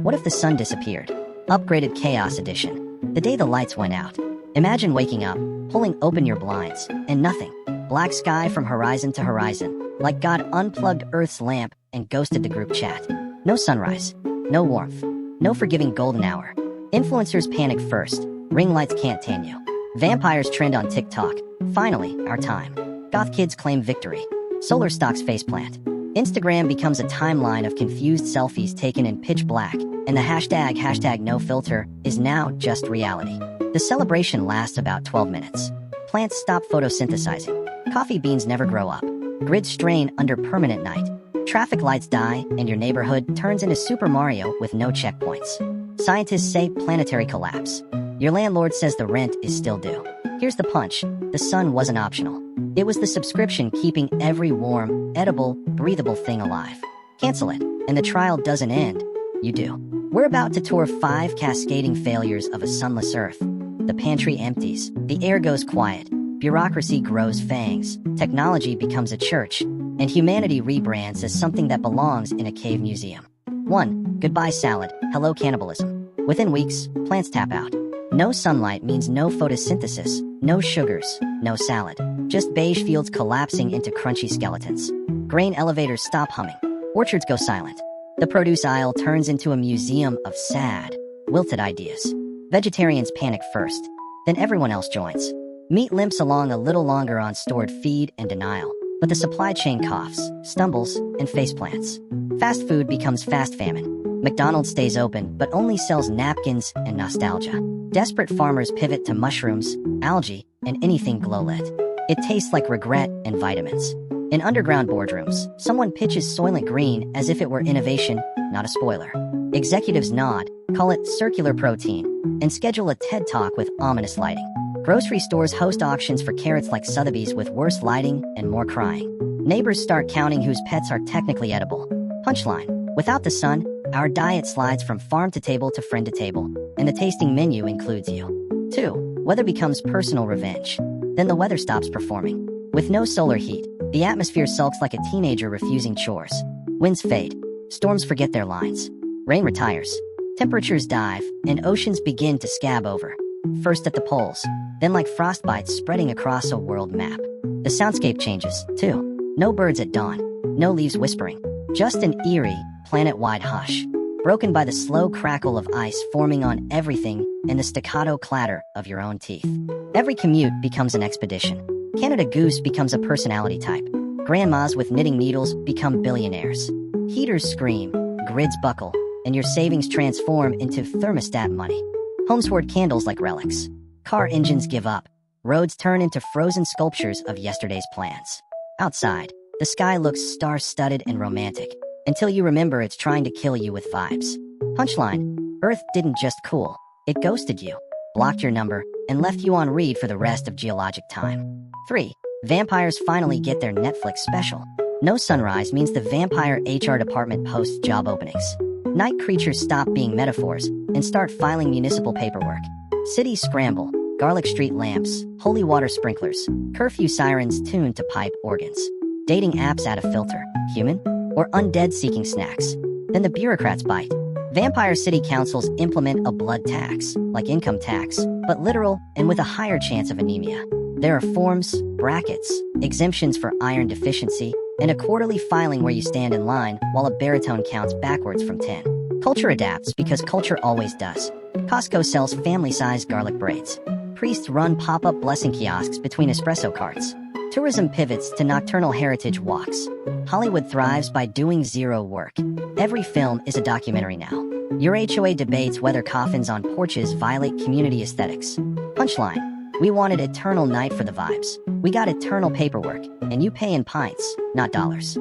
What if the sun disappeared? Upgraded Chaos Edition. The day the lights went out. Imagine waking up, pulling open your blinds, and nothing. Black sky from horizon to horizon, like God unplugged Earth's lamp and ghosted the group chat. No sunrise, no warmth, no forgiving golden hour. Influencers panic first. Ring lights can't tan you. Vampires trend on TikTok. Finally, our time. Goth kids claim victory. Solar stocks faceplant. Instagram becomes a timeline of confused selfies taken in pitch black, and the hashtag no filter is now just reality. The celebration lasts about 12 minutes. Plants stop photosynthesizing. Coffee beans never grow up. Grids strain under permanent night. Traffic lights die, and your neighborhood turns into Super Mario with no checkpoints. Scientists say planetary collapse. Your landlord says the rent is still due. Here's the punch. The sun wasn't optional. It was the subscription keeping every warm, edible, breathable thing alive. Cancel it, and the trial doesn't end. You do. We're about to tour 5 cascading failures of a sunless Earth. The pantry empties. The air goes quiet. Bureaucracy grows fangs. Technology becomes a church. And humanity rebrands as something that belongs in a cave museum. 1. Goodbye salad. Hello cannibalism. Within weeks, plants tap out. No sunlight means no photosynthesis, no sugars, no salad. Just beige fields collapsing into crunchy skeletons. Grain elevators stop humming. Orchards go silent. The produce aisle turns into a museum of sad, wilted ideas. Vegetarians panic first, then everyone else joins. Meat limps along a little longer on stored feed and denial, but the supply chain coughs, stumbles, and faceplants. Fast food becomes fast famine. McDonald's stays open, but only sells napkins and nostalgia. Desperate farmers pivot to mushrooms, algae, and anything glow-lit. It tastes like regret and vitamins. In underground boardrooms, someone pitches Soylent Green as if it were innovation, not a spoiler. Executives nod, call it circular protein, and schedule a TED Talk with ominous lighting. Grocery stores host auctions for carrots like Sotheby's with worse lighting and more crying. Neighbors start counting whose pets are technically edible. Punchline: without the sun, our diet slides from farm to table to friend to table, and the tasting menu includes you. 2. Weather becomes personal revenge. Then the weather stops performing. With no solar heat, the atmosphere sulks like a teenager refusing chores. Winds fade. Storms forget their lines. Rain retires. Temperatures dive, and oceans begin to scab over. First at the poles, then like frostbites spreading across a world map. The soundscape changes, too. No birds at dawn. No leaves whispering. Just an eerie, planet-wide hush, broken by the slow crackle of ice forming on everything and the staccato clatter of your own teeth. Every commute becomes an expedition. Canada Goose becomes a personality type. Grandmas with knitting needles become billionaires. Heaters scream, grids buckle, and your savings transform into thermostat money. Homes hoard candles like relics. Car engines give up. Roads turn into frozen sculptures of yesterday's plans. Outside, the sky looks star-studded and romantic, until you remember it's trying to kill you with vibes. Punchline: Earth didn't just cool, it ghosted you, blocked your number, and left you on read for the rest of geologic time. 3. Vampires finally get their Netflix special. No sunrise means the vampire HR department posts job openings. Night creatures stop being metaphors and start filing municipal paperwork. Cities scramble, garlic street lamps, holy water sprinklers, curfew sirens tuned to pipe organs. Dating apps add a filter, human or undead seeking snacks. Then the bureaucrats bite. Vampire city councils implement a blood tax, like income tax, but literal and with a higher chance of anemia. There are forms, brackets, exemptions for iron deficiency, and a quarterly filing where you stand in line while a baritone counts backwards from 10. Culture adapts because culture always does. Costco sells family-sized garlic braids. Priests run pop-up blessing kiosks between espresso carts. Tourism pivots to nocturnal heritage walks. Hollywood thrives by doing zero work. Every film is a documentary now. Your HOA debates whether coffins on porches violate community aesthetics. Punchline: we wanted eternal night for the vibes. We got eternal paperwork, and you pay in pints, not dollars.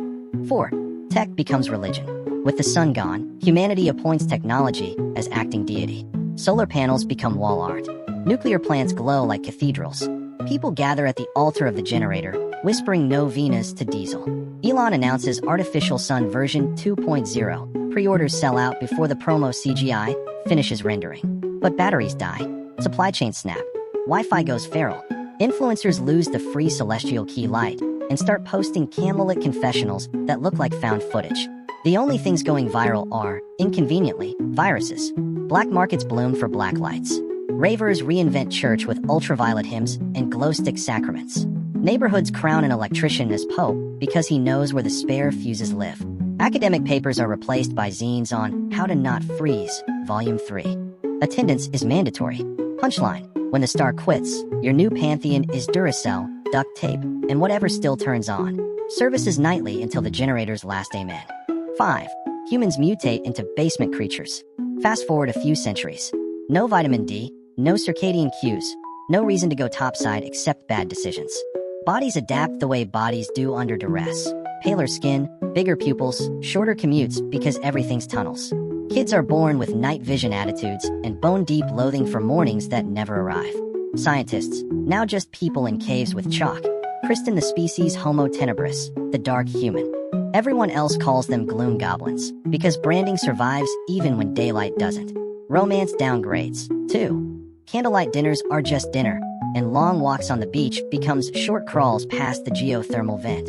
4. Tech becomes religion. With the sun gone, humanity appoints technology as acting deity. Solar panels become wall art. Nuclear plants glow like cathedrals. People gather at the altar of the generator, whispering novenas to diesel. Elon announces artificial sun version 2.0. Pre-orders sell out before the promo CGI finishes rendering. But batteries die. Supply chains snap. Wi-Fi goes feral. Influencers lose the free celestial key light and start posting candlelit confessionals that look like found footage. The only things going viral are, inconveniently, viruses. Black markets bloom for black lights. Ravers reinvent church with ultraviolet hymns and glow-stick sacraments. Neighborhoods crown an electrician as pope because he knows where the spare fuses live. Academic papers are replaced by zines on How to Not Freeze, Volume 3. Attendance is mandatory. Punchline: when the star quits, your new pantheon is Duracell, duct tape, and whatever still turns on. Services nightly until the generator's last amen. 5. Humans mutate into basement creatures. Fast forward a few centuries. No vitamin D, no circadian cues, no reason to go topside except bad decisions. Bodies adapt the way bodies do under duress. Paler skin, bigger pupils, shorter commutes because everything's tunnels. Kids are born with night vision attitudes and bone-deep loathing for mornings that never arrive. Scientists, now just people in caves with chalk, christen the species Homo tenebris, the dark human. Everyone else calls them gloom goblins, because branding survives even when daylight doesn't. Romance downgrades. 2. Candlelight dinners are just dinner, and long walks on the beach becomes short crawls past the geothermal vent.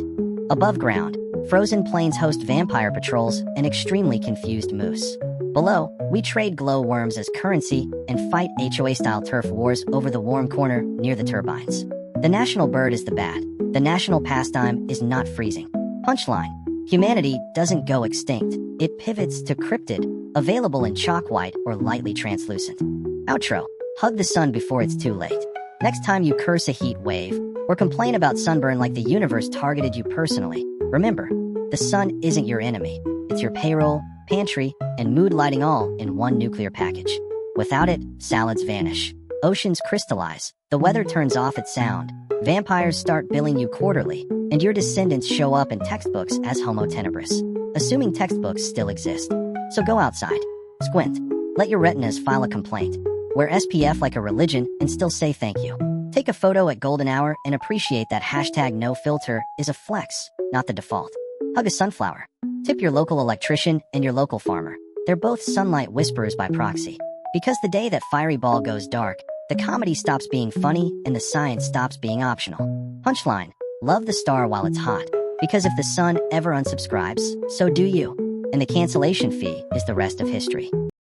Above ground, frozen plains host vampire patrols and extremely confused moose. Below, we trade glowworms as currency and fight HOA-style turf wars over the warm corner near the turbines. The national bird is the bat. The national pastime is not freezing. Punchline: humanity doesn't go extinct. It pivots to cryptid, available in chalk white or lightly translucent. Outro: hug the sun before it's too late. Next time you curse a heat wave or complain about sunburn like the universe targeted you personally, remember, the sun isn't your enemy. It's your payroll, pantry, and mood lighting all in one nuclear package. Without it, salads vanish. Oceans crystallize. The weather turns off its sound. Vampires start billing you quarterly, and your descendants show up in textbooks as Homo tenebris. Assuming textbooks still exist. So go outside. Squint. Let your retinas file a complaint. Wear SPF like a religion and still say thank you. Take a photo at golden hour and appreciate that #NoFilter is a flex, not the default. Hug a sunflower. Tip your local electrician and your local farmer. They're both sunlight whisperers by proxy. Because the day that fiery ball goes dark, the comedy stops being funny and the science stops being optional. Punchline: love the star while it's hot. Because if the sun ever unsubscribes, so do you. And the cancellation fee is the rest of history.